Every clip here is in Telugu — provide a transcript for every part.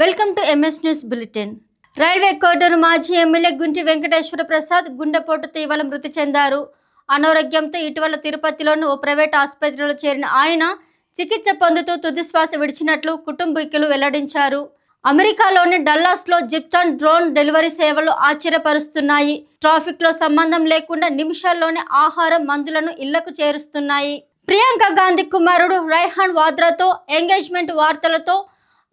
Welcome to MS news bulletin. Railway Koduru మాజీ ఎమ్మెల్యే గుంటి వెంకటేశ్వర ప్రసాద్ గుండెపోటుతో ఇవాళ మృతి చెందారు. అనారోగ్యంతో ఇటీవల తిరుపతిలోని ఓ ప్రైవేట్ ఆసుపత్రిలో చేరిన ఆయన చికిత్స పొందుతూ తుదిశ్వాస విడిచినట్లు కుటుంబీకులు వెల్లడించారు. అమెరికాలోని డల్లాస్లో జిప్టాన్ డ్రోన్ డెలివరీ సేవలు ఆశ్చర్యపరుస్తున్నాయి. ట్రాఫిక్లో సంబంధం లేకుండా నిమిషాల్లోనే ఆహారం, మందులను ఇళ్లకు చేరుస్తున్నాయి. ప్రియాంక గాంధీ కుమారుడు రైహాన్ వాద్రాతో ఎంగేజ్మెంట్ వార్తలతో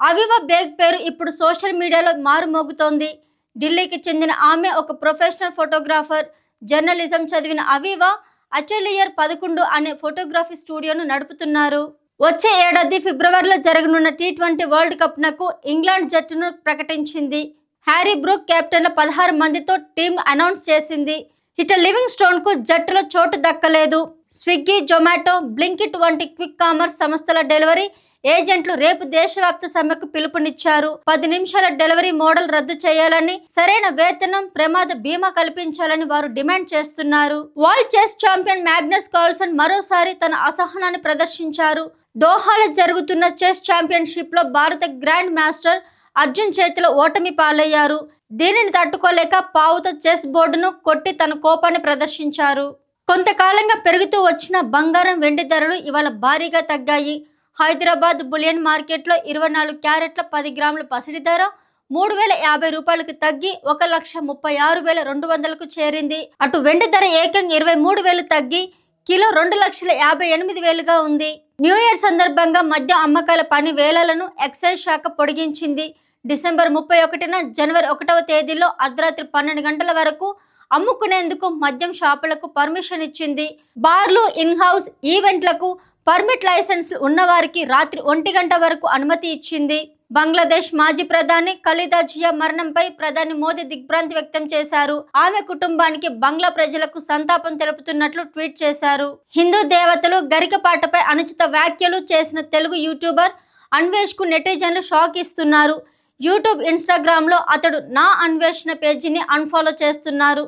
అవీవా బేగ్ పేరు ఇప్పుడు సోషల్ మీడియాలో మారుమోగుతోంది. ఢిల్లీకి చెందిన ఆమె ఒక ప్రొఫెషనల్ ఫోటోగ్రాఫర్. జర్నలిజం చదివిన అవీవా అటెలియర్ 11 అనే ఫోటోగ్రఫీ స్టూడియోను నడుపుతున్నారు. వచ్చే ఏడాది ఫిబ్రవరిలో జరగనున్న T20 వరల్డ్ కప్ నకు ఇంగ్లాండ్ జట్టును ప్రకటించింది. హ్యారీ బ్రూక్ కెప్టెన్ల 16 మందితో టీం అనౌన్స్ చేసింది. ఇట లివింగ్ స్టోన్ కు జట్టులో చోటు దక్కలేదు. స్విగ్గీ, జొమాటో, బ్లింకిట్ వంటి క్విక్ కామర్స్ సంస్థల డెలివరీ ఏజెంట్లు రేపు దేశవ్యాప్త సమ్మెకు పిలుపునిచ్చారు. 10 నిమిషాల డెలివరీ మోడల్ రద్దు చేయాలని, సరైన వేతనం, ప్రమాద బీమా కల్పించాలని వారు డిమాండ్ చేస్తున్నారు. World chess champion Magnus Carlsen మరోసారి తన అసహనాన్ని ప్రదర్శించారు. దోహాలో జరుగుతున్న చెస్ ఛాంపియన్షిప్ లో భారత గ్రాండ్ మాస్టర్ అర్జున్ చేతిలో ఓటమి పాలయ్యారు. దీనిని తట్టుకోలేక పావుతో చెస్ బోర్డును కొట్టి తన కోపాన్ని ప్రదర్శించారు. కొంతకాలంగా పెరుగుతూ వచ్చిన బంగారం, వెండి ధరలు ఇవాళ భారీగా తగ్గాయి. హైదరాబాద్ బులియన్ మార్కెట్లో 24 క్యారెట్ల 10 గ్రాముల పసిడి ధర 3,050 రూపాయలకు తగ్గి 1,36,200కు చేరింది. అటు వెండి ధర ఏకంగా 23,000 తగ్గి కిలో 2,58,000గా ఉంది. న్యూ ఇయర్ సందర్భంగా మద్యం అమ్మకాల పని వేళలను ఎక్సైజ్ శాఖ పొడిగించింది. డిసెంబర్ 31న జనవరి 1వ తేదీలో అర్ధరాత్రి 12 గంటల వరకు అమ్ముకునేందుకు మద్యం షాపులకు పర్మిషన్ ఇచ్చింది. బార్లు, ఇన్ హౌస్ ఈవెంట్లకు పర్మిట్ లైసెన్సులు ఉన్నవారికి రాత్రి 1 గంట వరకు అనుమతి ఇచ్చింది. బంగ్లాదేశ్ మాజీ ప్రధాని ఖలీదా జియా మరణంపై ప్రధాని మోదీ దిగ్భ్రాంతి వ్యక్తం చేశారు. ఆమె కుటుంబానికి, బంగ్లా ప్రజలకు సంతాపం తెలుపుతున్నట్లు ట్వీట్ చేశారు. హిందూ దేవతలు గరికపాటపై అనుచిత వ్యాఖ్యలు చేసిన తెలుగు యూట్యూబర్ అన్వేష్ కు నెటిజన్లు షాక్ ఇస్తున్నారు. యూట్యూబ్, ఇన్స్టాగ్రామ్లో అతడు నా అన్వేషణ పేజీని అన్ఫాలో చేస్తున్నారు.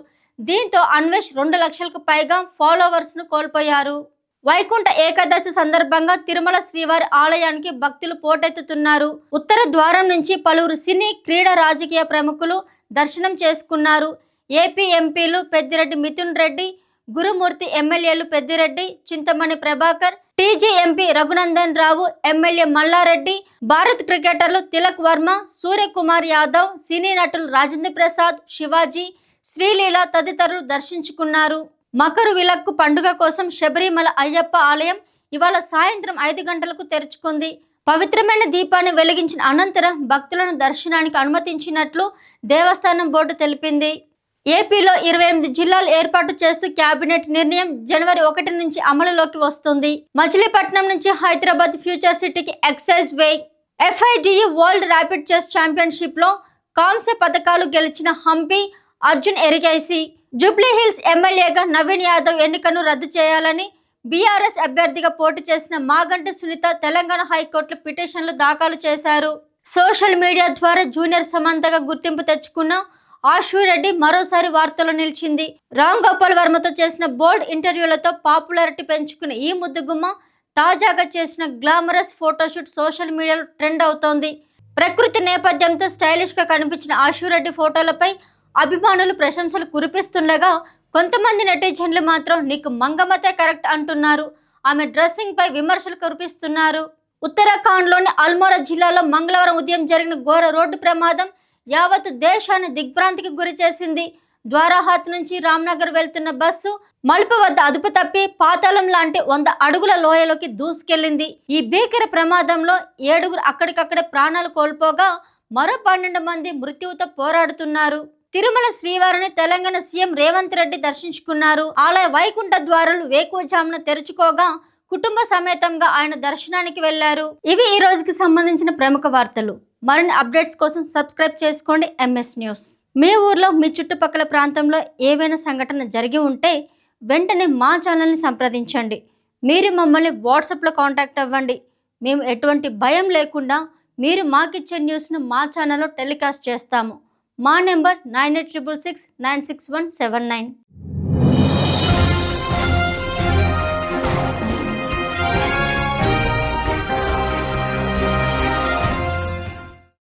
దీంతో అన్వేష్ 2 లక్షలకు పైగా ఫాలోవర్స్ను కోల్పోయారు. వైకుంఠ ఏకాదశి సందర్భంగా తిరుమల శ్రీవారి ఆలయానికి భక్తులు పోటెత్తుతున్నారు. ఉత్తర ద్వారం నుంచి పలువురు సినీ, క్రీడా, రాజకీయ ప్రముఖులు దర్శనం చేసుకున్నారు. ఏపీ ఎంపీలు పెద్దిరెడ్డి మిథున్ రెడ్డి, గురుమూర్తి, ఎమ్మెల్యేలు Peddireddy, Chintamani Prabhakar, TG MP Raghunandan Rao, MLA Mallareddy, Bharat క్రికెటర్లు తిలక్ వర్మ, సూర్యకుమార్ యాదవ్, సినీ నటులు రాజేంద్ర ప్రసాద్, శివాజీ, శ్రీలీల తదితరులు దర్శించుకున్నారు. మకరు విలక్కు పండుగ కోసం శబరిమల అయ్యప్ప ఆలయం ఇవాళ సాయంత్రం 5 గంటలకు తెరుచుకుంది. పవిత్రమైన దీపాన్ని వెలిగించిన అనంతరం భక్తులను దర్శనానికి అనుమతించినట్లు దేవస్థానం బోర్డు తెలిపింది. ఏపీలో 28 జిల్లాలు ఏర్పాటు చేస్తూ కేబినెట్ నిర్ణయం జనవరి 1 నుంచి అమలులోకి వస్తుంది. మచిలీపట్నం నుంచి హైదరాబాద్ ఫ్యూచర్ సిటీకి ఎక్సైజ్ వే. FIDE world rapid chess championship లో కాంస్య పథకాలు గెలిచిన హంపి అర్జున్ ఎరిగైసి. జూబ్లీ హిల్స్ ఎమ్మెల్యేగా నవీన్ యాదవ్ ఎన్నికను రద్దు చేయాలని బీఆర్ఎస్ అభ్యర్థిగా పోటీ చేసిన మాగంటి సునీత తెలంగాణ హైకోర్టులో పిటిషన్లు దాఖలు చేశారు. సోషల్ మీడియా ద్వారా జూనియర్ సమంతగా గుర్తింపు తెచ్చుకున్న ఆశురెడ్డి మరోసారి వార్తల్లో నిలిచింది. రామ్ గోపాల్ వర్మతో చేసిన బోల్డ్ ఇంటర్వ్యూలతో పాపులారిటీ పెంచుకున్న ఈ ముద్దుగుమ్మ తాజాగా చేసిన గ్లామరస్ ఫోటోషూట్ సోషల్ మీడియాలో ట్రెండ్ అవుతోంది. ప్రకృతి నేపథ్యంతో స్టైలిష్గా కనిపించిన ఆశురెడ్డి ఫోటోలపై అభిమానులు ప్రశంసలు కురిపిస్తుండగా కొంతమంది నెటిజన్లు మాత్రం నీకు మంగమ్మతే కరెక్ట్ అంటున్నారు. ఆమె డ్రెస్సింగ్ పై విమర్శలు కురిపిస్తున్నారు. ఉత్తరాఖండ్లోని అల్మోరా జిల్లాలో మంగళవారం ఉదయం జరిగిన ఘోర రోడ్డు ప్రమాదం యావత్ దేశాన్ని దిగ్భ్రాంతికి గురి చేసింది. ద్వారాహాత్ నుంచి రామ్నగర్ వెళ్తున్న బస్సు మలుపు వద్ద అదుపు తప్పి పాతాళం లాంటి 100 అడుగుల లోయలోకి దూసుకెళ్లింది. ఈ భీకర ప్రమాదంలో 7 అక్కడికక్కడే ప్రాణాలు కోల్పోగా మరో 12 మంది మృత్యువుతో పోరాడుతున్నారు. తిరుమల శ్రీవారిని తెలంగాణ సీఎం రేవంత్ రెడ్డి దర్శించుకున్నారు. ఆలయ వైకుంఠ ద్వారాలు వేకువజామున తెరుచుకోగా కుటుంబ సమేతంగా ఆయన దర్శనానికి వెళ్లారు. ఇవి ఈ రోజుకి సంబంధించిన ప్రముఖ వార్తలు. మరిన్ని అప్డేట్స్ కోసం సబ్స్క్రైబ్ చేసుకోండి MS న్యూస్. మీ ఊర్లో, మీ చుట్టుపక్కల ప్రాంతంలో ఏవైనా సంఘటన జరిగి ఉంటే వెంటనే మా ఛానల్ని సంప్రదించండి. మీరు మమ్మల్ని వాట్సాప్లో కాంటాక్ట్ అవ్వండి. మేము ఎటువంటి భయం లేకుండా మీరు మాకిచ్చే న్యూస్ను మా ఛానల్లో టెలికాస్ట్ చేస్తాము. మా నెంబర్ 9866696179.